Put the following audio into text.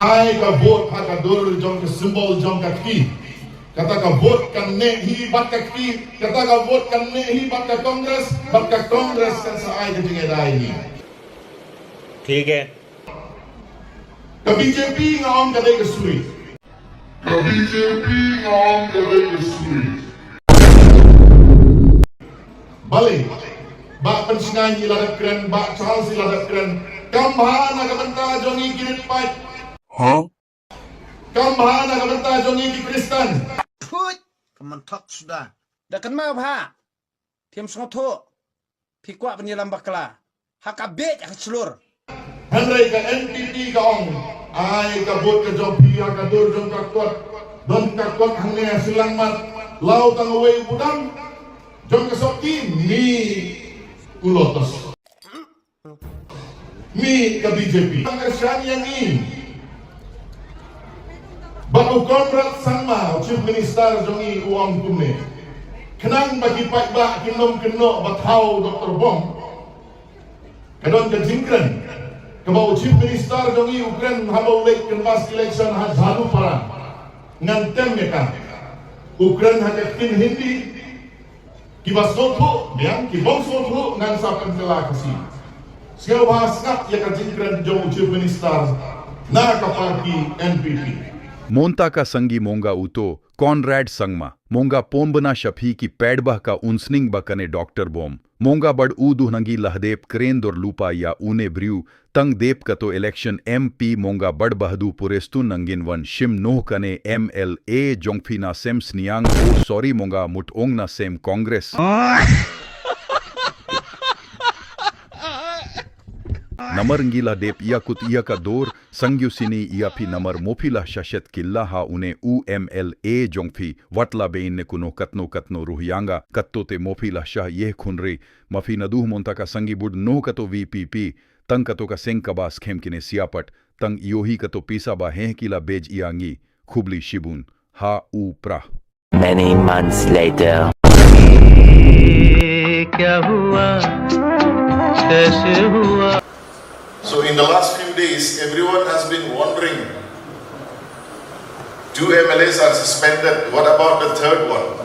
Ai ka vote ha ka dur jong ka symbol jong ka ki. Kata ka vote kan ne hi bat ka ki. Kata ka vote kan ne hi bat ka Congress. Bat ka Congress kan sa ai ka jinge dai ni. ठीक है Ka BJP ngawang ka dai ka suri. Ka BJP ngawang ka dai ka suri. Balik. Ba pensingan iladat keren, ba Charles iladat keren. Kamha na kabanta jongi kinit pai. Kamha na kabanta jongi ki Kristen. Put kementok sudah. Dah kenal apa? Tim sengoto. Pikwa penyelam bakla. Hakabet yang selur. Henry ka NPP ka ong. Ai ka bot ka job hiya ka dur jong ka kot. Don ka kot hangne silang mat. Lau tang away budang. Jong ka sokti ni ulotos. Mi ka BJP. Ang kasyang yang ni. Bago Conrad Sangma, Chief Minister jongi uang kumne. Kenang bagi ba kinom keno bathaw Dr. Bong. Kadon ka jingkren. Kabau Chief Minister jongi Ukraine habaw late canvas election ha jhalu para. Ngantem meka. Ukraine ha tin hindi. Kibas soto, biang kibong soto ngan sa kansela kasi. Siya bahas nga ya ka jingkren jong Chief Minister na kapaki NPP. मोन्ता का संगी मोंगा उतो कॉनरैड संगमा मोंगा पोम्बना शफी की पैडबह का उन्सनिंग बकने डॉक्टर बोम मोंगा बड़ ऊदुहनंगी लहदेप क्रेन दुर लूपा या ऊने ब्रियू तंग देप कतो इलेक्शन MP मोंगा बड़ बहदू पुरेस्तु नंगिन वन शिम नोह कने MLA जोंगफीना सेम स्नियांग ओ सॉरी मोंगा मुट ओंगना सेम कांग्रेस नमर ngila dep ia kut ia ka dor sangyu sini ia phi namar mofila shashet killa ha une UMLA jongphi watla bein ne kuno katno ruhyanga katto te mofila shah ye khunre mafi naduh monta ka sangi bud no kato VPP tang kato ka seng kabas khem kine siapat tang yohi kato pisa ba heh kila bej iangi khubli shibun ha u pra Many months later क्या हुआ कैसे हुआ So in the last few days, everyone has been wondering, 2 MLAs are suspended, what about the third one?